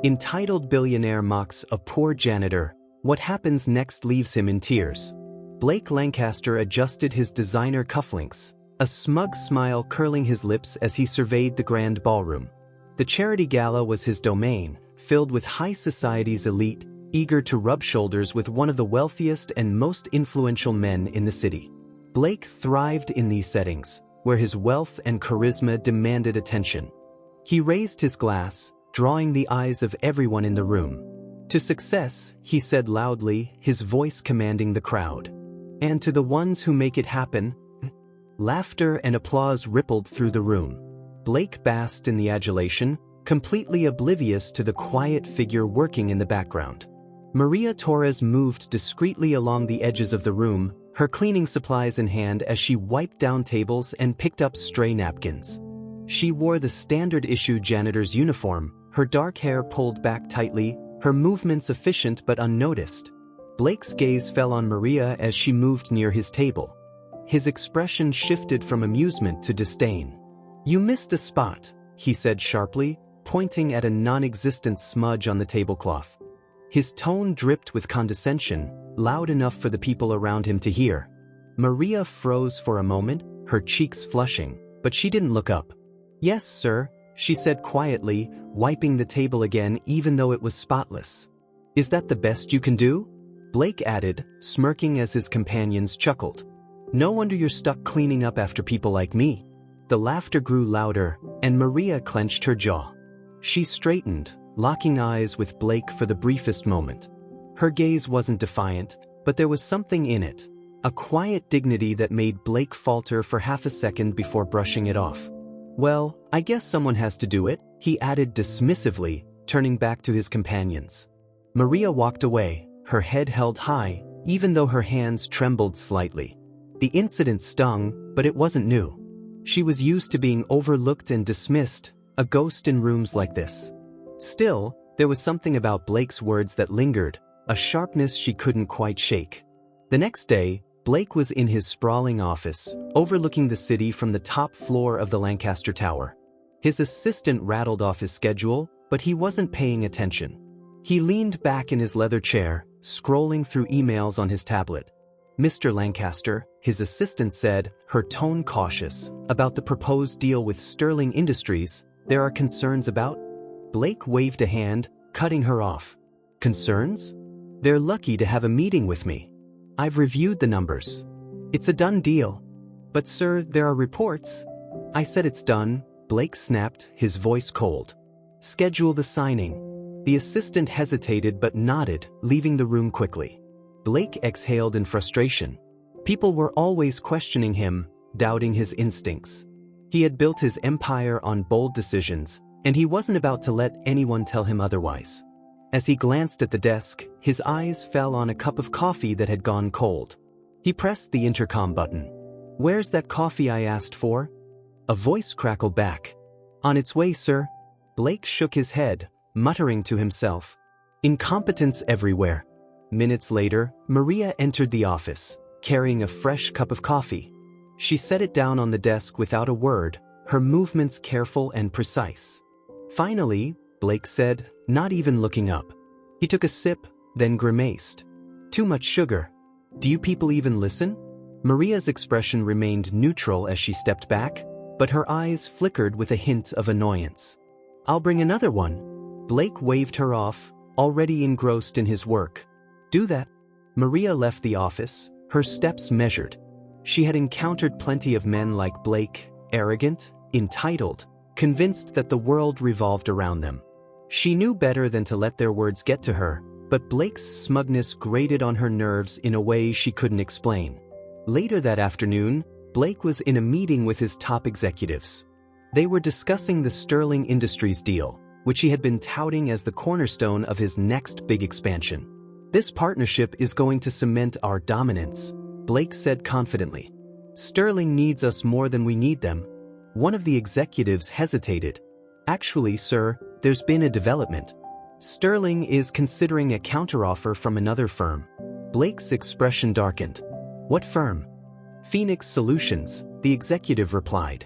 Entitled Billionaire mocks a poor janitor. What happens next leaves him in tears. Blake Lancaster adjusted his designer cufflinks, a smug smile curling his lips as he surveyed the grand ballroom. The charity gala was his domain, filled with high society's elite, eager to rub shoulders with one of the wealthiest and most influential men in the city. Blake thrived in these settings, where his wealth and charisma demanded attention. He raised his glass, drawing the eyes of everyone in the room. "To success," he said loudly, his voice commanding the crowd. "And to the ones who make it happen." Laughter and applause rippled through the room. Blake basked in the adulation, completely oblivious to the quiet figure working in the background. Maria Torres moved discreetly along the edges of the room, her cleaning supplies in hand as she wiped down tables and picked up stray napkins. She wore the standard-issue janitor's uniform, her dark hair pulled back tightly, her movements efficient but unnoticed. Blake's gaze fell on Maria as she moved near his table. His expression shifted from amusement to disdain. "You missed a spot," he said sharply, pointing at a non-existent smudge on the tablecloth. His tone dripped with condescension, loud enough for the people around him to hear. Maria froze for a moment, her cheeks flushing, but she didn't look up. "Yes, sir," she said quietly, wiping the table again even though it was spotless. "Is that the best you can do?" Blake added, smirking as his companions chuckled. "No wonder you're stuck cleaning up after people like me." The laughter grew louder, and Maria clenched her jaw. She straightened, locking eyes with Blake for the briefest moment. Her gaze wasn't defiant, but there was something in it, a quiet dignity that made Blake falter for half a second before brushing it off. "Well, I guess someone has to do it," he added dismissively, turning back to his companions. Maria walked away, her head held high, even though her hands trembled slightly. The incident stung, but it wasn't new. She was used to being overlooked and dismissed, a ghost in rooms like this. Still, there was something about Blake's words that lingered, a sharpness she couldn't quite shake. The next day, Blake was in his sprawling office, overlooking the city from the top floor of the Lancaster Tower. His assistant rattled off his schedule, but he wasn't paying attention. He leaned back in his leather chair, scrolling through emails on his tablet. "Mr. Lancaster," his assistant said, her tone cautious, "about the proposed deal with Sterling Industries, there are concerns about?" Blake waved a hand, cutting her off. "Concerns? They're lucky to have a meeting with me. I've reviewed the numbers. It's a done deal." "But sir, there are reports." "I said it's done," Blake snapped, his voice cold. "Schedule the signing." The assistant hesitated but nodded, leaving the room quickly. Blake exhaled in frustration. People were always questioning him, doubting his instincts. He had built his empire on bold decisions, and he wasn't about to let anyone tell him otherwise. As he glanced at the desk, his eyes fell on a cup of coffee that had gone cold. He pressed the intercom button. "Where's that coffee I asked for?" A voice crackled back. "On its way, sir." Blake shook his head, muttering to himself. Incompetence everywhere. Minutes later, Maria entered the office, carrying a fresh cup of coffee. She set it down on the desk without a word, her movements careful and precise. "Finally," Blake said, not even looking up. He took a sip, then grimaced. "Too much sugar. Do you people even listen?" Maria's expression remained neutral as she stepped back, but her eyes flickered with a hint of annoyance. "I'll bring another one." Blake waved her off, already engrossed in his work. "Do that." Maria left the office, her steps measured. She had encountered plenty of men like Blake, arrogant, entitled, convinced that the world revolved around them. She knew better than to let their words get to her, but Blake's smugness grated on her nerves in a way she couldn't explain. Later that afternoon, Blake was in a meeting with his top executives. They were discussing the Sterling Industries deal, which he had been touting as the cornerstone of his next big expansion. "This partnership is going to cement our dominance," Blake said confidently. "Sterling needs us more than we need them." One of the executives hesitated. "Actually, sir, there's been a development. Sterling is considering a counteroffer from another firm." Blake's expression darkened. "What firm?" "Phoenix Solutions," the executive replied.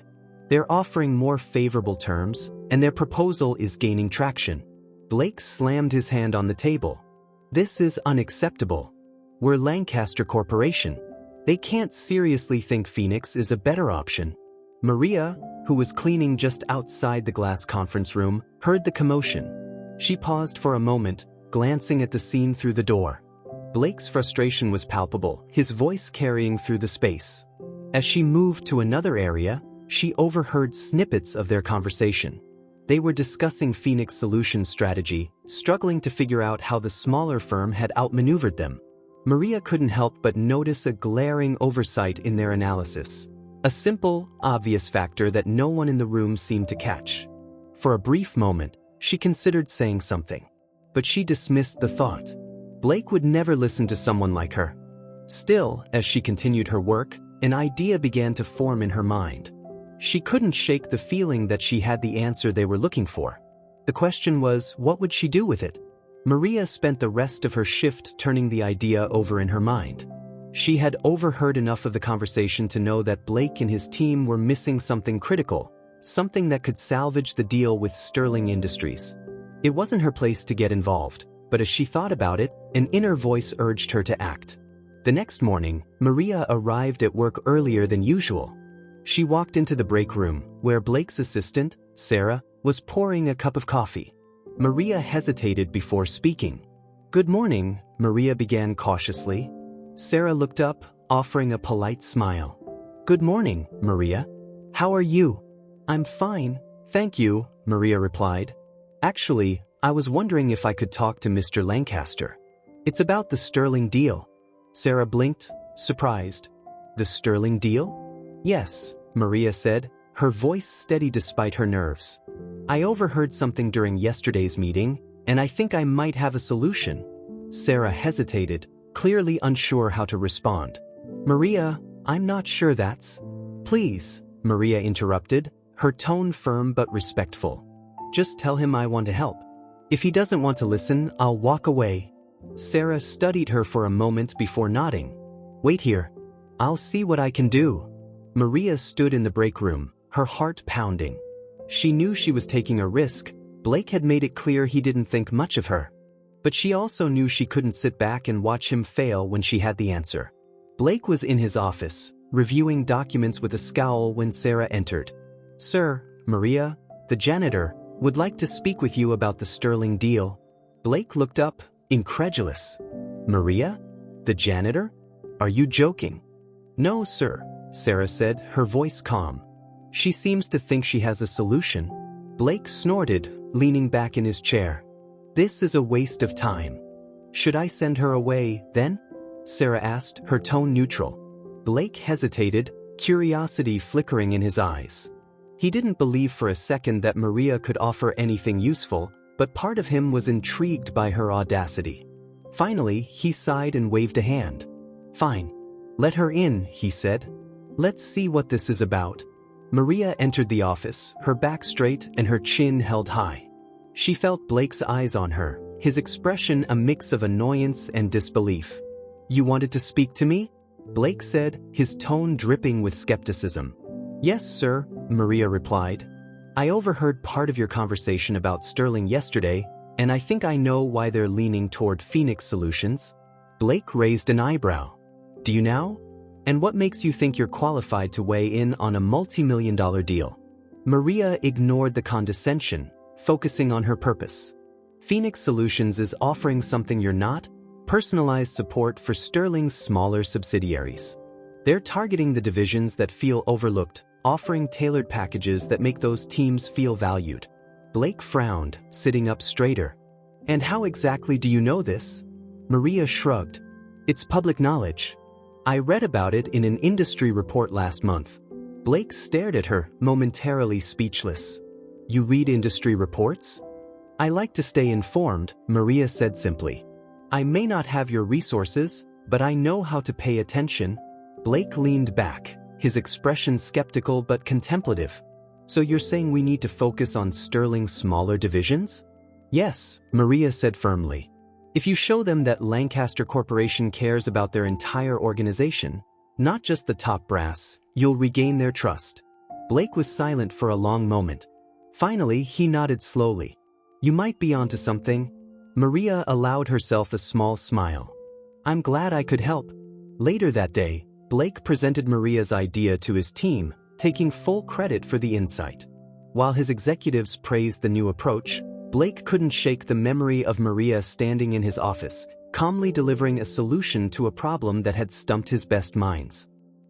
"They're offering more favorable terms, and their proposal is gaining traction." Blake slammed his hand on the table. This is unacceptable. We're Lancaster Corporation. They can't seriously think Phoenix is a better option. Maria, who was cleaning just outside the glass conference room, heard the commotion. She paused for a moment, glancing at the scene through the door. Blake's frustration was palpable, his voice carrying through the space. As she moved to another area, she overheard snippets of their conversation. They were discussing Phoenix Solutions' strategy, struggling to figure out how the smaller firm had outmaneuvered them. Maria couldn't help but notice a glaring oversight in their analysis. A simple, obvious factor that no one in the room seemed to catch. For a brief moment, she considered saying something. But she dismissed the thought. Blake would never listen to someone like her. Still, as she continued her work, an idea began to form in her mind. She couldn't shake the feeling that she had the answer they were looking for. The question was, what would she do with it? Maria spent the rest of her shift turning the idea over in her mind. She had overheard enough of the conversation to know that Blake and his team were missing something critical, something that could salvage the deal with Sterling Industries. It wasn't her place to get involved, but as she thought about it, an inner voice urged her to act. The next morning, Maria arrived at work earlier than usual. She walked into the break room, where Blake's assistant, Sarah, was pouring a cup of coffee. Maria hesitated before speaking. "Good morning," Maria began cautiously. Sarah looked up, offering a polite smile. "Good morning, Maria. How are you?" "I'm fine, thank you," Maria replied. "Actually, I was wondering if I could talk to Mr. Lancaster. It's about the Sterling deal." Sarah blinked, surprised. "The Sterling deal?" "Yes," Maria said, her voice steady despite her nerves. "I overheard something during yesterday's meeting, and I think I might have a solution." Sarah hesitated, clearly unsure how to respond. "Maria, I'm not sure that's—" "Please," Maria interrupted, her tone firm but respectful. "Just tell him I want to help. If he doesn't want to listen, I'll walk away." Sarah studied her for a moment before nodding. "Wait here. I'll see what I can do." Maria stood in the break room, her heart pounding. She knew she was taking a risk. Blake had made it clear he didn't think much of her. But she also knew she couldn't sit back and watch him fail when she had the answer. Blake was in his office, reviewing documents with a scowl when Sarah entered. "Sir, Maria, the janitor, would like to speak with you about the Sterling deal." Blake looked up, incredulous. "Maria? The janitor? Are you joking?" "No, sir," Sarah said, her voice calm. "She seems to think she has a solution." Blake snorted, leaning back in his chair. "This is a waste of time." "Should I send her away, then?" Sarah asked, her tone neutral. Blake hesitated, curiosity flickering in his eyes. He didn't believe for a second that Maria could offer anything useful, but part of him was intrigued by her audacity. Finally, he sighed and waved a hand. "Fine. Let her in," he said. "Let's see what this is about." Maria entered the office, her back straight and her chin held high. She felt Blake's eyes on her, his expression a mix of annoyance and disbelief. "You wanted to speak to me?" Blake said, his tone dripping with skepticism. "Yes, sir," Maria replied. "I overheard part of your conversation about Sterling yesterday, and I think I know why they're leaning toward Phoenix Solutions." Blake raised an eyebrow. "Do you now? And what makes you think you're qualified to weigh in on a multi-million-dollar deal?" Maria ignored the condescension, focusing on her purpose. "Phoenix Solutions is offering something you're not, personalized support for Sterling's smaller subsidiaries. They're targeting the divisions that feel overlooked, offering tailored packages that make those teams feel valued." Blake frowned, sitting up straighter. "And how exactly do you know this?" Maria shrugged. "It's public knowledge. I read about it in an industry report last month." Blake stared at her, momentarily speechless. "You read industry reports?" "I like to stay informed," Maria said simply. "I may not have your resources, but I know how to pay attention." Blake leaned back, his expression skeptical but contemplative. "So you're saying we need to focus on Sterling's smaller divisions?" "Yes," Maria said firmly. "If you show them that Lancaster Corporation cares about their entire organization, not just the top brass, you'll regain their trust." Blake was silent for a long moment. Finally, he nodded slowly. You might be onto something. Maria allowed herself a small smile. I'm glad I could help. Later that day, Blake presented Maria's idea to his team, taking full credit for the insight. While his executives praised the new approach, Blake couldn't shake the memory of Maria standing in his office, calmly delivering a solution to a problem that had stumped his best minds.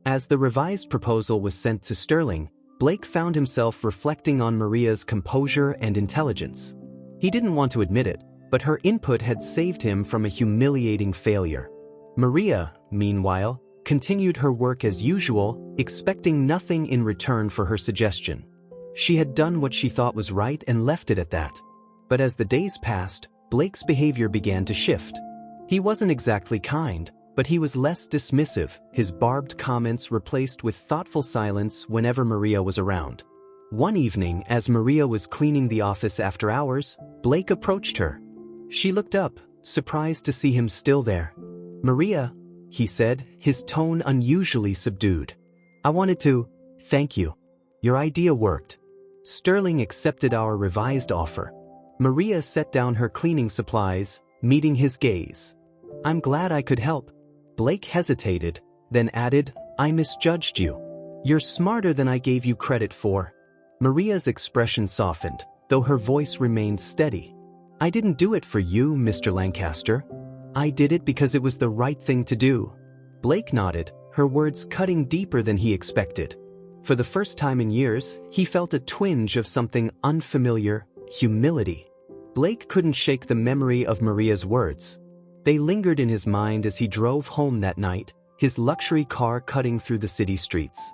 As the revised proposal was sent to Sterling, Blake found himself reflecting on Maria's composure and intelligence. He didn't want to admit it, but her input had saved him from a humiliating failure. Maria, meanwhile, continued her work as usual, expecting nothing in return for her suggestion. She had done what she thought was right and left it at that. But as the days passed, Blake's behavior began to shift. He wasn't exactly kind, but he was less dismissive, his barbed comments replaced with thoughtful silence whenever Maria was around. One evening, as Maria was cleaning the office after hours, Blake approached her. She looked up, surprised to see him still there. Maria, he said, his tone unusually subdued. I wanted to thank you. Your idea worked. Sterling accepted our revised offer. Maria set down her cleaning supplies, meeting his gaze. I'm glad I could help. Blake hesitated, then added, I misjudged you. You're smarter than I gave you credit for. Maria's expression softened, though her voice remained steady. I didn't do it for you, Mr. Lancaster. I did it because it was the right thing to do. Blake nodded, her words cutting deeper than he expected. For the first time in years, he felt a twinge of something unfamiliar, humility. Blake couldn't shake the memory of Maria's words. They lingered in his mind as he drove home that night, his luxury car cutting through the city streets.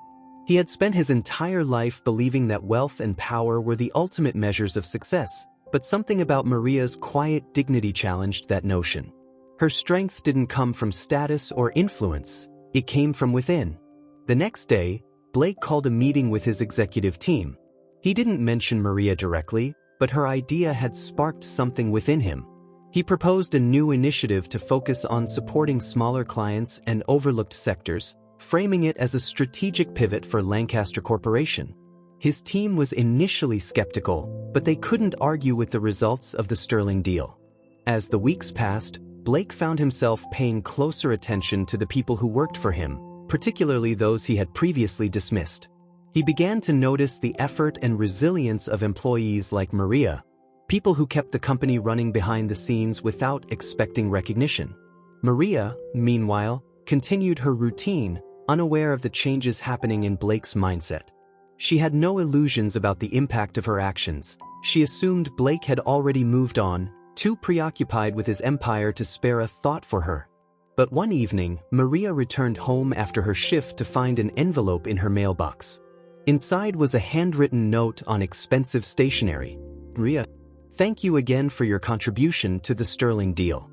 He had spent his entire life believing that wealth and power were the ultimate measures of success, but something about Maria's quiet dignity challenged that notion. Her strength didn't come from status or influence, it came from within. The next day, Blake called a meeting with his executive team. He didn't mention Maria directly, but her idea had sparked something within him. He proposed a new initiative to focus on supporting smaller clients and overlooked sectors, framing it as a strategic pivot for Lancaster Corporation. His team was initially skeptical, but they couldn't argue with the results of the Sterling deal. As the weeks passed, Blake found himself paying closer attention to the people who worked for him, particularly those he had previously dismissed. He began to notice the effort and resilience of employees like Maria, people who kept the company running behind the scenes without expecting recognition. Maria, meanwhile, continued her routine, unaware of the changes happening in Blake's mindset. She had no illusions about the impact of her actions. She assumed Blake had already moved on, too preoccupied with his empire to spare a thought for her. But one evening, Maria returned home after her shift to find an envelope in her mailbox. Inside was a handwritten note on expensive stationery. Maria, thank you again for your contribution to the Sterling deal.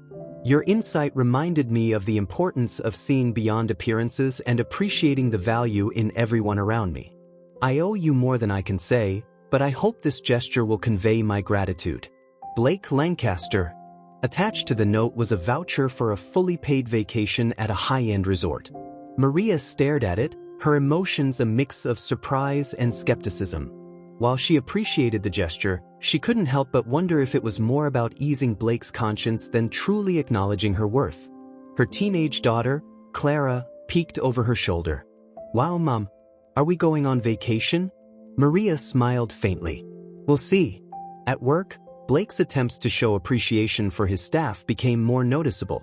Your insight reminded me of the importance of seeing beyond appearances and appreciating the value in everyone around me. I owe you more than I can say, but I hope this gesture will convey my gratitude. Blake Lancaster. Attached to the note was a voucher for a fully paid vacation at a high-end resort. Maria stared at it, her emotions a mix of surprise and skepticism. While she appreciated the gesture, she couldn't help but wonder if it was more about easing Blake's conscience than truly acknowledging her worth. Her teenage daughter, Clara, peeked over her shoulder. Wow, Mom, are we going on vacation? Maria smiled faintly. We'll see. At work, Blake's attempts to show appreciation for his staff became more noticeable.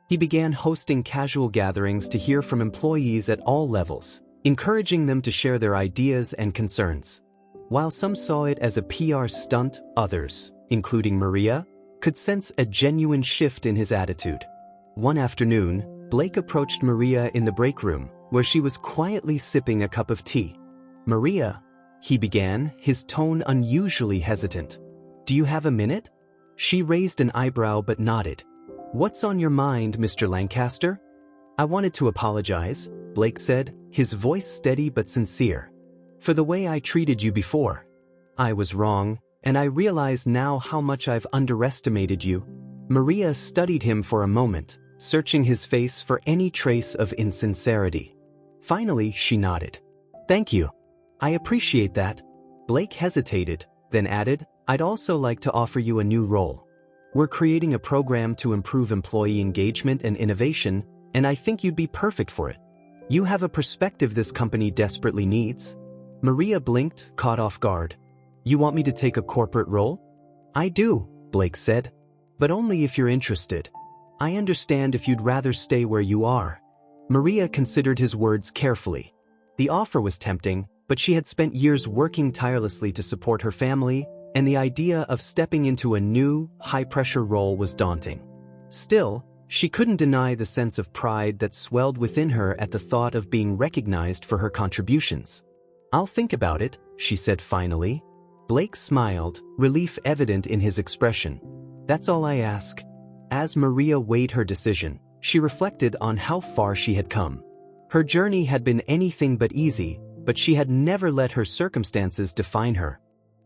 He began hosting casual gatherings to hear from employees at all levels, encouraging them to share their ideas and concerns. While some saw it as a PR stunt, others, including Maria, could sense a genuine shift in his attitude. One afternoon, Blake approached Maria in the break room, where she was quietly sipping a cup of tea. Maria, he began, his tone unusually hesitant. Do you have a minute? She raised an eyebrow but nodded. What's on your mind, Mr. Lancaster? I wanted to apologize, Blake said, his voice steady but sincere. For the way I treated you before. I was wrong, and I realize now how much I've underestimated you. Maria studied him for a moment, searching his face for any trace of insincerity. Finally, she nodded. Thank you. I appreciate that. Blake hesitated, then added, "I'd also like to offer you a new role. We're creating a program to improve employee engagement and innovation, and I think you'd be perfect for it. You have a perspective this company desperately needs." Maria blinked, caught off guard. "You want me to take a corporate role?" "I do," Blake said. "But only if you're interested. I understand if you'd rather stay where you are." Maria considered his words carefully. The offer was tempting, but she had spent years working tirelessly to support her family, and the idea of stepping into a new, high-pressure role was daunting. Still, she couldn't deny the sense of pride that swelled within her at the thought of being recognized for her contributions. "I'll think about it," she said finally. Blake smiled, relief evident in his expression. "That's all I ask." As Maria weighed her decision, she reflected on how far she had come. Her journey had been anything but easy, but she had never let her circumstances define her.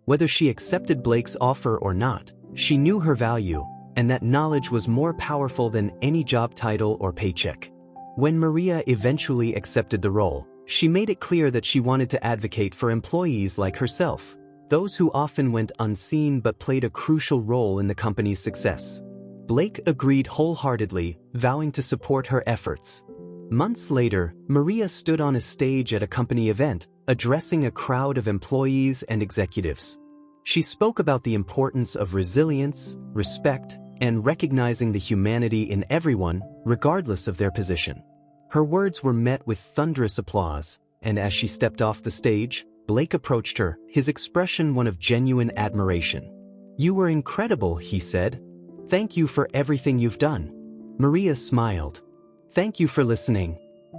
Whether she accepted Blake's offer or not, she knew her value, and that knowledge was more powerful than any job title or paycheck. When Maria eventually accepted the role, she made it clear that she wanted to advocate for employees like herself, those who often went unseen but played a crucial role in the company's success. Blake agreed wholeheartedly, vowing to support her efforts. Months later, Maria stood on a stage at a company event, addressing a crowd of employees and executives. She spoke about the importance of resilience, respect, and recognizing the humanity in everyone, regardless of their position. Her words were met with thunderous applause, and as she stepped off the stage, Blake approached her, his expression one of genuine admiration. "You were incredible," he said. "Thank you for everything you've done." Maria smiled. "Thank you for listening."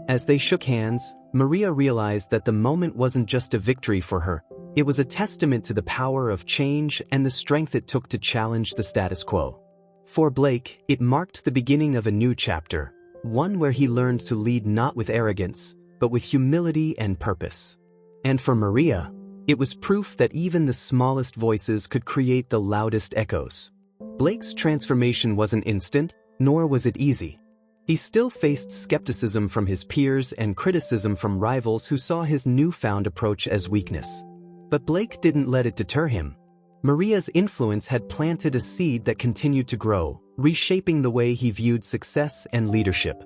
As they shook hands, Maria realized that the moment wasn't just a victory for her, it was a testament to the power of change and the strength it took to challenge the status quo. For Blake, it marked the beginning of a new chapter, one where he learned to lead not with arrogance, but with humility and purpose. And for Maria, it was proof that even the smallest voices could create the loudest echoes. Blake's transformation wasn't instant, nor was it easy. He still faced skepticism from his peers and criticism from rivals who saw his newfound approach as weakness. But Blake didn't let it deter him. Maria's influence had planted a seed that continued to grow, reshaping the way he viewed success and leadership.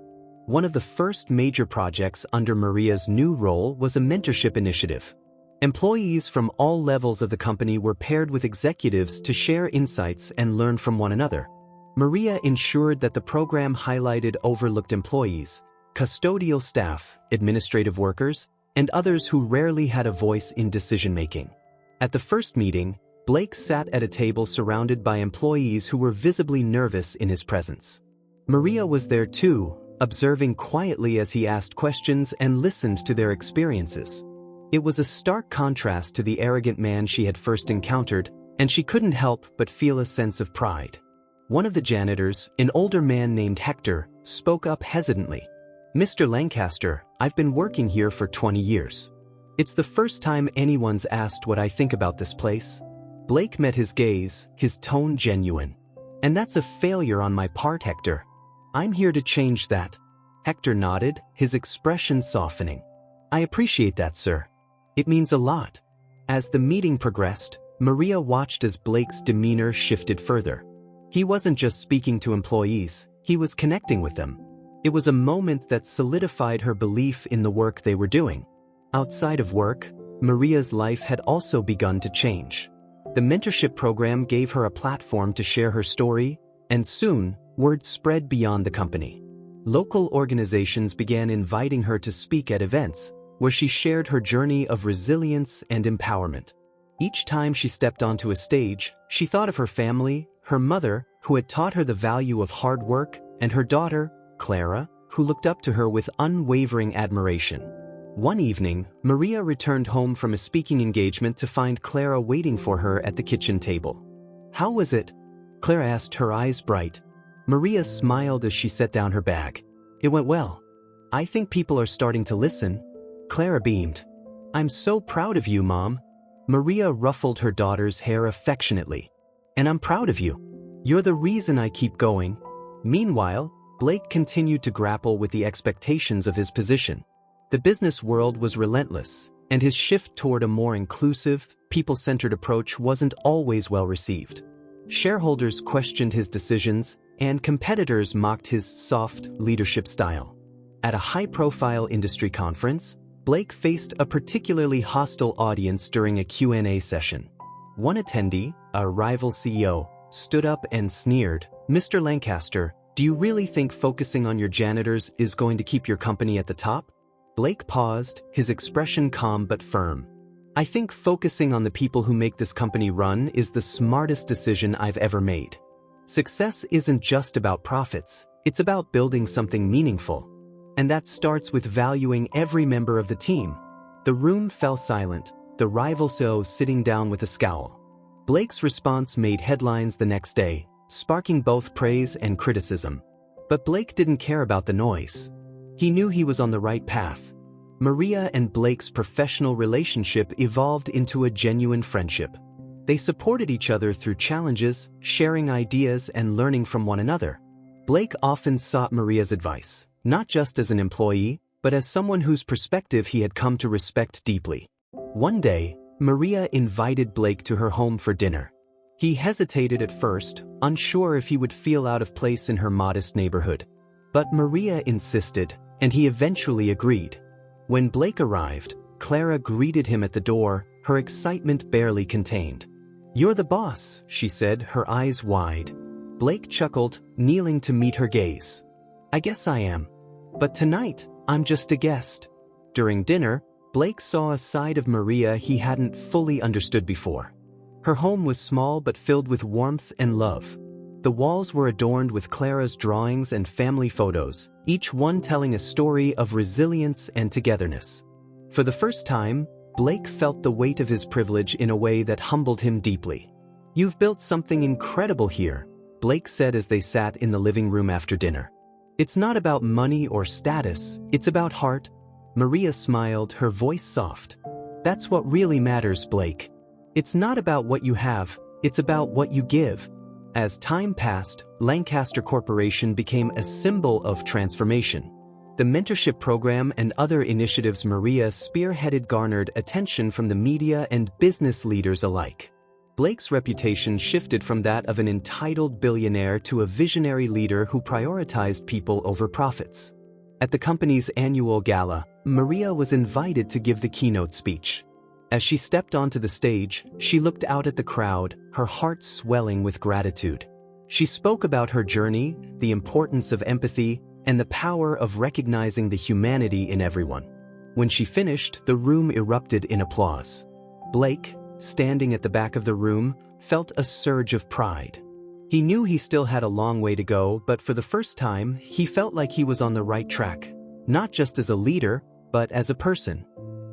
One of the first major projects under Maria's new role was a mentorship initiative. Employees from all levels of the company were paired with executives to share insights and learn from one another. Maria ensured that the program highlighted overlooked employees, custodial staff, administrative workers, and others who rarely had a voice in decision-making. At the first meeting, Blake sat at a table surrounded by employees who were visibly nervous in his presence. Maria was there too, observing quietly as he asked questions and listened to their experiences. It was a stark contrast to the arrogant man she had first encountered, and she couldn't help but feel a sense of pride. One of the janitors, an older man named Hector, spoke up hesitantly. "Mr. Lancaster, I've been working here for 20 years. It's the first time anyone's asked what I think about this place." Blake met his gaze, his tone genuine. "And that's a failure on my part, Hector. I'm here to change that." Hector nodded, his expression softening. "I appreciate that, sir. It means a lot." As the meeting progressed, Maria watched as Blake's demeanor shifted further. He wasn't just speaking to employees, he was connecting with them. It was a moment that solidified her belief in the work they were doing. Outside of work, Maria's life had also begun to change. The mentorship program gave her a platform to share her story, and soon, word spread beyond the company. Local organizations began inviting her to speak at events, where she shared her journey of resilience and empowerment. Each time she stepped onto a stage, she thought of her family, her mother, who had taught her the value of hard work, and her daughter, Clara, who looked up to her with unwavering admiration. One evening, Maria returned home from a speaking engagement to find Clara waiting for her at the kitchen table. "How was it?" Clara asked, her eyes bright. Maria smiled as she set down her bag. "It went well. I think people are starting to listen." Clara beamed. "I'm so proud of you, Mom." Maria ruffled her daughter's hair affectionately. "And I'm proud of you. You're the reason I keep going." Meanwhile, Blake continued to grapple with the expectations of his position. The business world was relentless, and his shift toward a more inclusive, people-centered approach wasn't always well received. Shareholders questioned his decisions, and competitors mocked his soft leadership style. At a high-profile industry conference, Blake faced a particularly hostile audience during a Q&A session. One attendee, a rival CEO, stood up and sneered, "Mr. Lancaster, do you really think focusing on your janitors is going to keep your company at the top?" Blake paused, his expression calm but firm. "I think focusing on the people who make this company run is the smartest decision I've ever made. Success isn't just about profits, it's about building something meaningful. And that starts with valuing every member of the team." The room fell silent, the rival CEO sitting down with a scowl. Blake's response made headlines the next day, sparking both praise and criticism. But Blake didn't care about the noise. He knew he was on the right path. Maria and Blake's professional relationship evolved into a genuine friendship. They supported each other through challenges, sharing ideas and learning from one another. Blake often sought Maria's advice, not just as an employee, but as someone whose perspective he had come to respect deeply. One day, Maria invited Blake to her home for dinner. He hesitated at first, unsure if he would feel out of place in her modest neighborhood. But Maria insisted, and he eventually agreed. When Blake arrived, Clara greeted him at the door, her excitement barely contained. "You're the boss," she said, her eyes wide. Blake chuckled, kneeling to meet her gaze. "I guess I am. But tonight, I'm just a guest." During dinner, Blake saw a side of Maria he hadn't fully understood before. Her home was small but filled with warmth and love. The walls were adorned with Clara's drawings and family photos, each one telling a story of resilience and togetherness. For the first time, Blake felt the weight of his privilege in a way that humbled him deeply. "You've built something incredible here," Blake said as they sat in the living room after dinner. "It's not about money or status, it's about heart." Maria smiled, her voice soft. "That's what really matters, Blake. It's not about what you have, it's about what you give." As time passed, Lancaster Corporation became a symbol of transformation. The mentorship program and other initiatives Maria spearheaded garnered attention from the media and business leaders alike. Blake's reputation shifted from that of an entitled billionaire to a visionary leader who prioritized people over profits. At the company's annual gala, Maria was invited to give the keynote speech. As she stepped onto the stage, she looked out at the crowd, her heart swelling with gratitude. She spoke about her journey, the importance of empathy, and the power of recognizing the humanity in everyone. When she finished, the room erupted in applause. Blake, standing at the back of the room, felt a surge of pride. He knew he still had a long way to go, but for the first time, he felt like he was on the right track, not just as a leader, but as a person.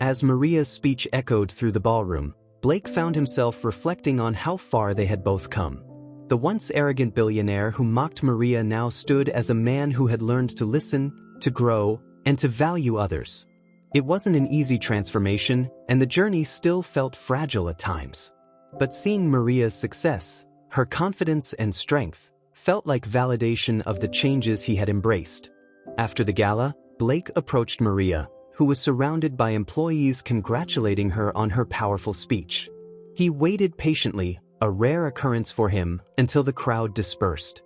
As Maria's speech echoed through the ballroom, Blake found himself reflecting on how far they had both come. The once arrogant billionaire who mocked Maria now stood as a man who had learned to listen, to grow, and to value others. It wasn't an easy transformation, and the journey still felt fragile at times. But seeing Maria's success, her confidence and strength, felt like validation of the changes he had embraced. After the gala, Blake approached Maria, who was surrounded by employees congratulating her on her powerful speech. He waited patiently, a rare occurrence for him, until the crowd dispersed.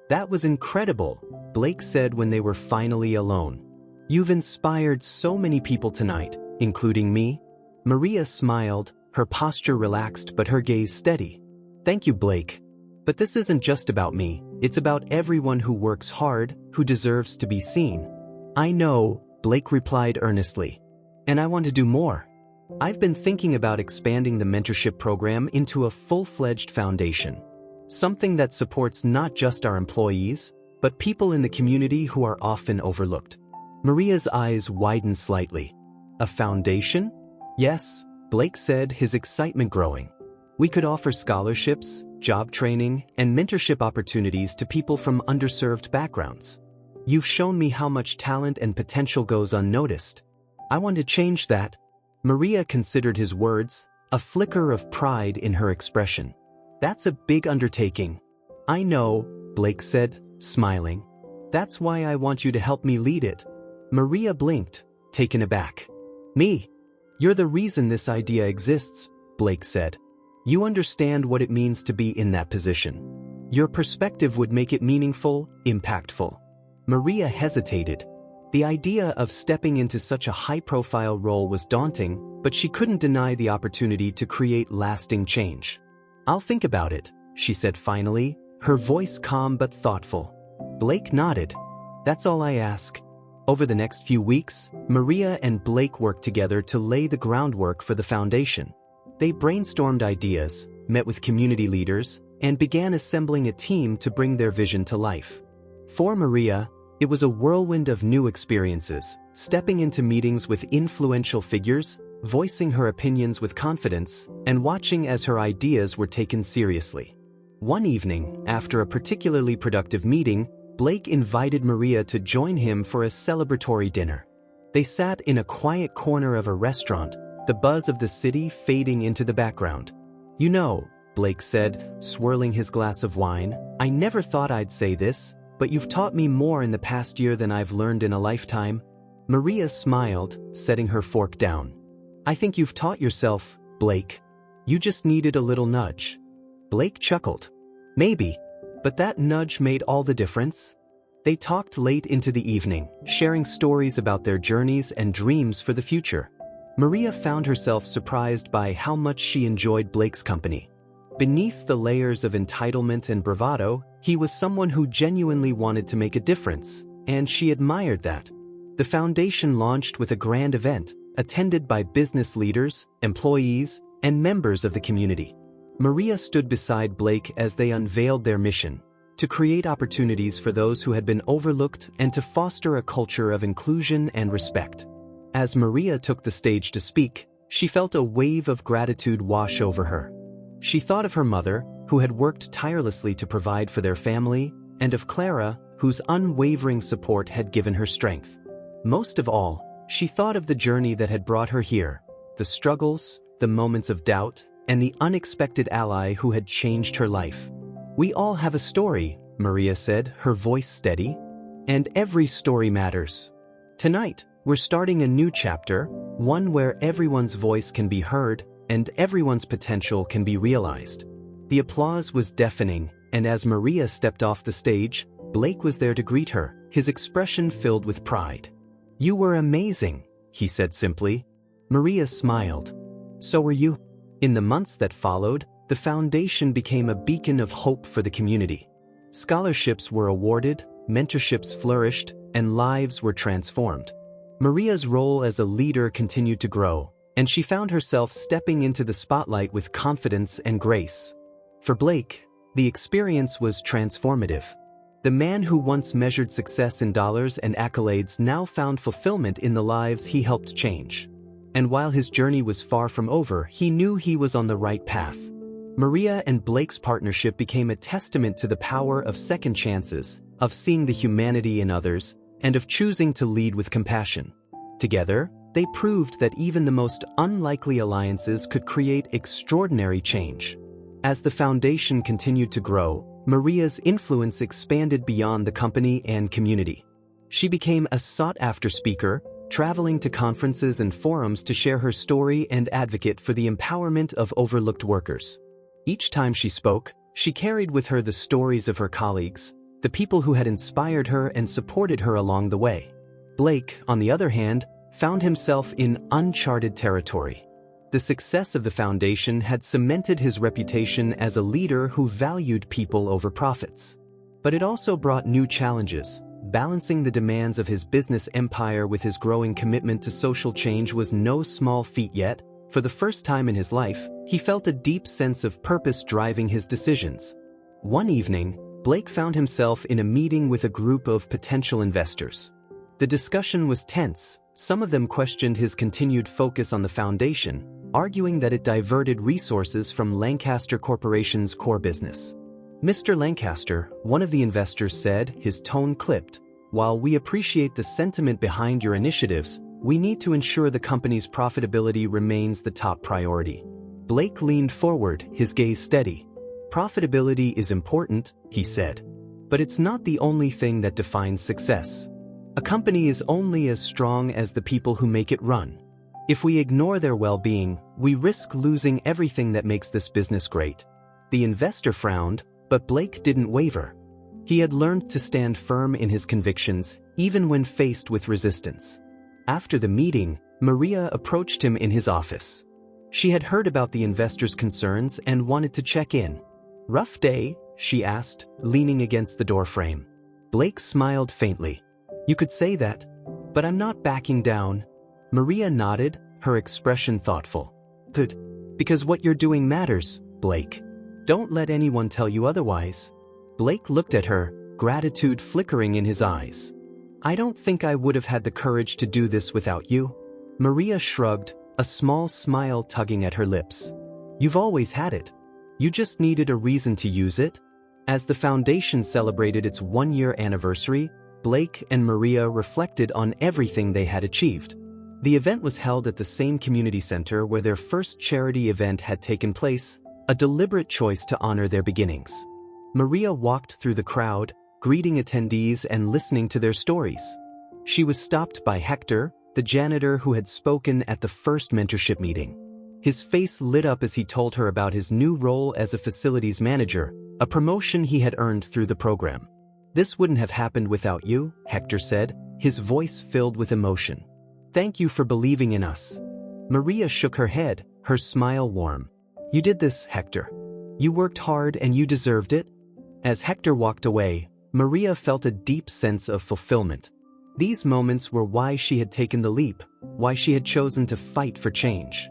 "That was incredible," Blake said when they were finally alone. "You've inspired so many people tonight, including me." Maria smiled, her posture relaxed but her gaze steady. "Thank you, Blake. But this isn't just about me, it's about everyone who works hard, who deserves to be seen." "I know," Blake replied earnestly. "And I want to do more. I've been thinking about expanding the mentorship program into a full-fledged foundation. Something that supports not just our employees, but people in the community who are often overlooked." Maria's eyes widened slightly. "A foundation?" "Yes," Blake said, his excitement growing. "We could offer scholarships, job training, and mentorship opportunities to people from underserved backgrounds. You've shown me how much talent and potential goes unnoticed. I want to change that." Maria considered his words, a flicker of pride in her expression. "That's a big undertaking." "I know," Blake said, smiling. "That's why I want you to help me lead it." Maria blinked, taken aback. "Me? "You're the reason this idea exists," Blake said. "You understand what it means to be in that position. Your perspective would make it meaningful, impactful." Maria hesitated. The idea of stepping into such a high-profile role was daunting, but she couldn't deny the opportunity to create lasting change. "I'll think about it," she said finally, her voice calm but thoughtful. Blake nodded. "That's all I ask." Over the next few weeks, Maria and Blake worked together to lay the groundwork for the foundation. They brainstormed ideas, met with community leaders, and began assembling a team to bring their vision to life. For Maria, it was a whirlwind of new experiences, stepping into meetings with influential figures, voicing her opinions with confidence, and watching as her ideas were taken seriously. One evening, after a particularly productive meeting, Blake invited Maria to join him for a celebratory dinner. They sat in a quiet corner of a restaurant, the buzz of the city fading into the background. "You know," Blake said, swirling his glass of wine, "I never thought I'd say this, but you've taught me more in the past year than I've learned in a lifetime." Maria smiled, setting her fork down. "I think you've taught yourself, Blake. You just needed a little nudge." Blake chuckled. "Maybe, but that nudge made all the difference." They talked late into the evening, sharing stories about their journeys and dreams for the future. Maria found herself surprised by how much she enjoyed Blake's company. Beneath the layers of entitlement and bravado, he was someone who genuinely wanted to make a difference, and she admired that. The foundation launched with a grand event, attended by business leaders, employees, and members of the community. Maria stood beside Blake as they unveiled their mission: to create opportunities for those who had been overlooked and to foster a culture of inclusion and respect. As Maria took the stage to speak, she felt a wave of gratitude wash over her. She thought of her mother, who had worked tirelessly to provide for their family, and of Clara, whose unwavering support had given her strength. Most of all, she thought of the journey that had brought her here, the struggles, the moments of doubt, and the unexpected ally who had changed her life. "We all have a story," Maria said, her voice steady. "And every story matters. Tonight, we're starting a new chapter, one where everyone's voice can be heard, and everyone's potential can be realized." The applause was deafening, and as Maria stepped off the stage, Blake was there to greet her, his expression filled with pride. "You were amazing," he said simply. Maria smiled. "So were you." In the months that followed, the foundation became a beacon of hope for the community. Scholarships were awarded, mentorships flourished, and lives were transformed. Maria's role as a leader continued to grow, and she found herself stepping into the spotlight with confidence and grace. For Blake, the experience was transformative. The man who once measured success in dollars and accolades now found fulfillment in the lives he helped change. And while his journey was far from over, he knew he was on the right path. Maria and Blake's partnership became a testament to the power of second chances, of seeing the humanity in others, and of choosing to lead with compassion. Together, they proved that even the most unlikely alliances could create extraordinary change. As the foundation continued to grow, Maria's influence expanded beyond the company and community. She became a sought-after speaker, traveling to conferences and forums to share her story and advocate for the empowerment of overlooked workers. Each time she spoke, she carried with her the stories of her colleagues, the people who had inspired her and supported her along the way. Blake, on the other hand, found himself in uncharted territory. The success of the foundation had cemented his reputation as a leader who valued people over profits. But it also brought new challenges. Balancing the demands of his business empire with his growing commitment to social change was no small feat yet. For the first time in his life, he felt a deep sense of purpose driving his decisions. One evening, Blake found himself in a meeting with a group of potential investors. The discussion was tense. Some of them questioned his continued focus on the foundation, arguing that it diverted resources from Lancaster Corporation's core business. "Mr. Lancaster," one of the investors said, his tone clipped, "while we appreciate the sentiment behind your initiatives, we need to ensure the company's profitability remains the top priority." Blake leaned forward, his gaze steady. "Profitability is important," he said. "But it's not the only thing that defines success. A company is only as strong as the people who make it run. If we ignore their well-being, we risk losing everything that makes this business great. The investor frowned, but Blake didn't waver. He had learned to stand firm in his convictions, even when faced with resistance. After the meeting, Maria approached him in his office. She had heard about the investor's concerns and wanted to check in. "Rough day?" she asked, leaning against the doorframe. Blake smiled faintly. "You could say that, but I'm not backing down." Maria nodded, her expression thoughtful. "Good. Because what you're doing matters, Blake. Don't let anyone tell you otherwise." Blake looked at her, gratitude flickering in his eyes. "I don't think I would have had the courage to do this without you." Maria shrugged, a small smile tugging at her lips. "You've always had it. You just needed a reason to use it." As the foundation celebrated its one-year anniversary, Blake and Maria reflected on everything they had achieved. The event was held at the same community center where their first charity event had taken place, a deliberate choice to honor their beginnings. Maria walked through the crowd, greeting attendees and listening to their stories. She was stopped by Hector, the janitor who had spoken at the first mentorship meeting. His face lit up as he told her about his new role as a facilities manager, a promotion he had earned through the program. "This wouldn't have happened without you," Hector said, his voice filled with emotion. "Thank you for believing in us." Maria shook her head, her smile warm. "You did this, Hector. You worked hard and you deserved it." As Hector walked away, Maria felt a deep sense of fulfillment. These moments were why she had taken the leap, why she had chosen to fight for change.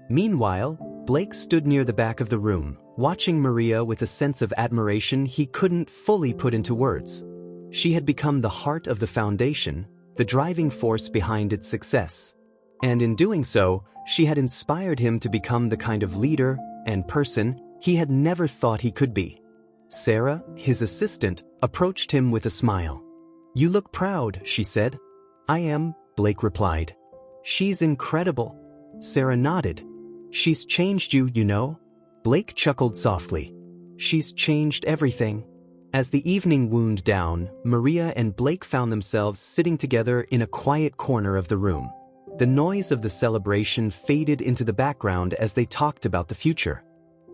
Meanwhile, Blake stood near the back of the room, watching Maria with a sense of admiration he couldn't fully put into words. She had become the heart of the foundation, the driving force behind its success. And in doing so, she had inspired him to become the kind of leader and person he had never thought he could be. Sarah, his assistant, approached him with a smile. "You look proud," she said. "I am," Blake replied. "She's incredible." Sarah nodded. "She's changed you, you know." Blake chuckled softly. "She's changed everything." As the evening wound down, Maria and Blake found themselves sitting together in a quiet corner of the room. The noise of the celebration faded into the background as they talked about the future.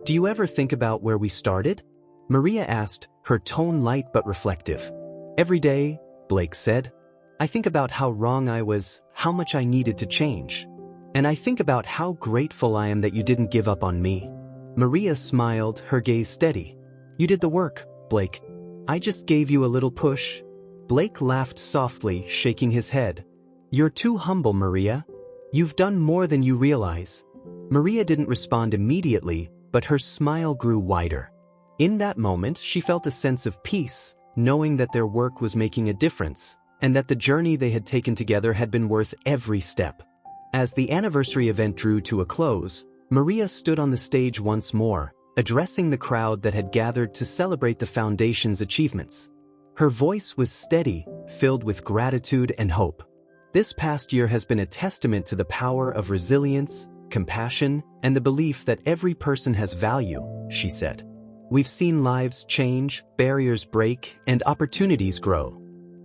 "Do you ever think about where we started?" Maria asked, her tone light but reflective. "Every day," Blake said. "I think about how wrong I was, how much I needed to change. And I think about how grateful I am that you didn't give up on me." Maria smiled, her gaze steady. "You did the work, Blake. I just gave you a little push." Blake laughed softly, shaking his head. "You're too humble, Maria. You've done more than you realize." Maria didn't respond immediately, but her smile grew wider. In that moment, she felt a sense of peace, knowing that their work was making a difference, and that the journey they had taken together had been worth every step. As the anniversary event drew to a close, Maria stood on the stage once more, addressing the crowd that had gathered to celebrate the foundation's achievements. Her voice was steady, filled with gratitude and hope. "This past year has been a testament to the power of resilience, compassion, and the belief that every person has value," she said. "We've seen lives change, barriers break, and opportunities grow.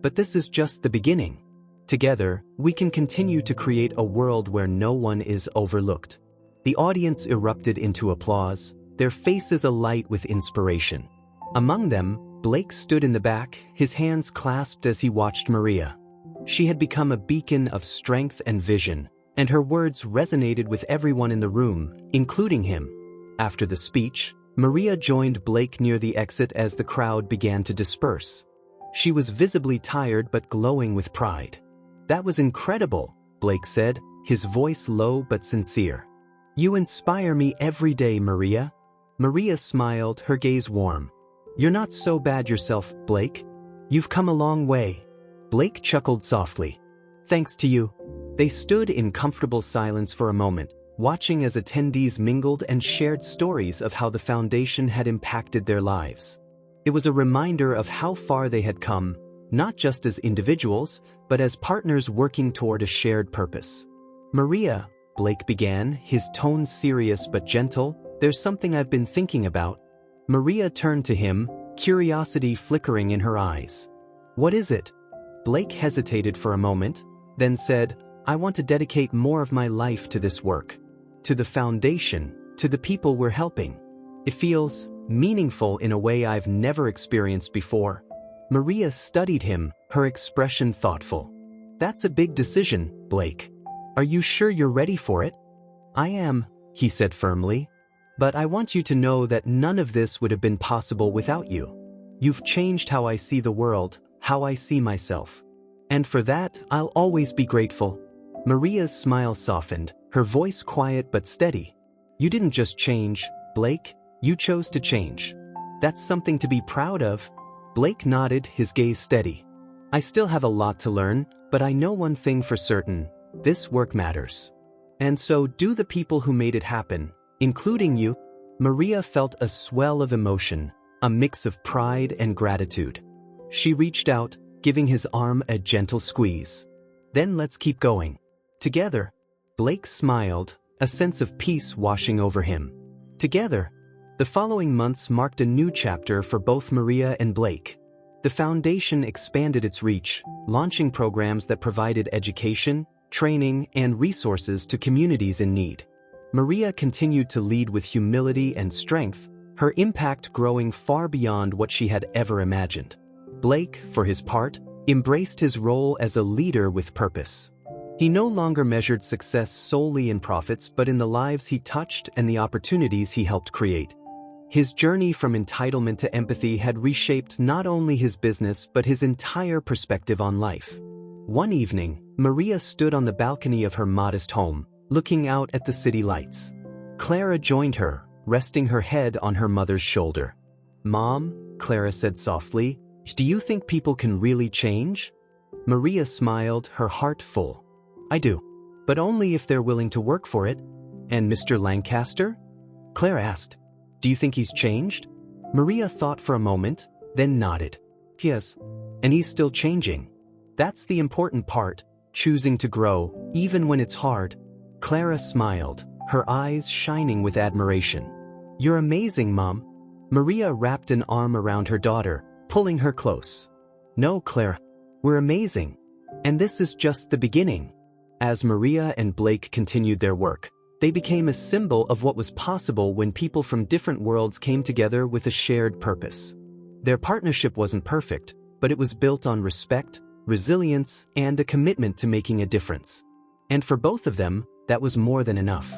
But this is just the beginning. Together, we can continue to create a world where no one is overlooked." The audience erupted into applause, their faces alight with inspiration. Among them, Blake stood in the back, his hands clasped as he watched Maria. She had become a beacon of strength and vision, and her words resonated with everyone in the room, including him. After the speech, Maria joined Blake near the exit as the crowd began to disperse. She was visibly tired but glowing with pride. "That was incredible," Blake said, his voice low but sincere. "You inspire me every day, Maria." Maria smiled, her gaze warm. "You're not so bad yourself, Blake. You've come a long way." Blake chuckled softly. "Thanks to you." They stood in comfortable silence for a moment, watching as attendees mingled and shared stories of how the foundation had impacted their lives. It was a reminder of how far they had come, not just as individuals, but as partners working toward a shared purpose. "Maria," Blake began, his tone serious but gentle, "there's something I've been thinking about." Maria turned to him, curiosity flickering in her eyes. "What is it?" Blake hesitated for a moment, then said, I want to dedicate more of my life to this work, to the foundation, to the people we're helping. It feels meaningful in a way I've never experienced before." Maria studied him, her expression thoughtful. "That's a big decision, Blake. Are you sure you're ready for it?" "I am," he said firmly. "But I want you to know that none of this would have been possible without you. You've changed how I see the world, how I see myself. And for that, I'll always be grateful." Maria's smile softened, her voice quiet but steady. "You didn't just change, Blake, you chose to change. That's something to be proud of." Blake nodded, his gaze steady. "I still have a lot to learn, but I know one thing for certain: this work matters. And so do the people who made it happen, including you." Maria felt a swell of emotion, a mix of pride and gratitude. She reached out, giving his arm a gentle squeeze. "Then let's keep going. Together." Blake smiled, a sense of peace washing over him. Together. The following months marked a new chapter for both Maria and Blake. The foundation expanded its reach, launching programs that provided education, training, and resources to communities in need. Maria continued to lead with humility and strength, her impact growing far beyond what she had ever imagined. Blake, for his part, embraced his role as a leader with purpose. He no longer measured success solely in profits but in the lives he touched and the opportunities he helped create. His journey from entitlement to empathy had reshaped not only his business but his entire perspective on life. One evening, Maria stood on the balcony of her modest home, looking out at the city lights. Clara joined her, resting her head on her mother's shoulder. "Mom," Clara said softly, "do you think people can really change?" Maria smiled, her heart full. "I do. But only if they're willing to work for it." "And Mr. Lancaster?" Clara asked. "Do you think he's changed?" Maria thought for a moment, then nodded. "Yes. And he's still changing. That's the important part, choosing to grow, even when it's hard." Clara smiled, her eyes shining with admiration. "You're amazing, Mom." Maria wrapped an arm around her daughter, pulling her close. "No, Clara. We're amazing. And this is just the beginning." As Maria and Blake continued their work, they became a symbol of what was possible when people from different worlds came together with a shared purpose. Their partnership wasn't perfect, but it was built on respect, resilience, and a commitment to making a difference. And for both of them, that was more than enough.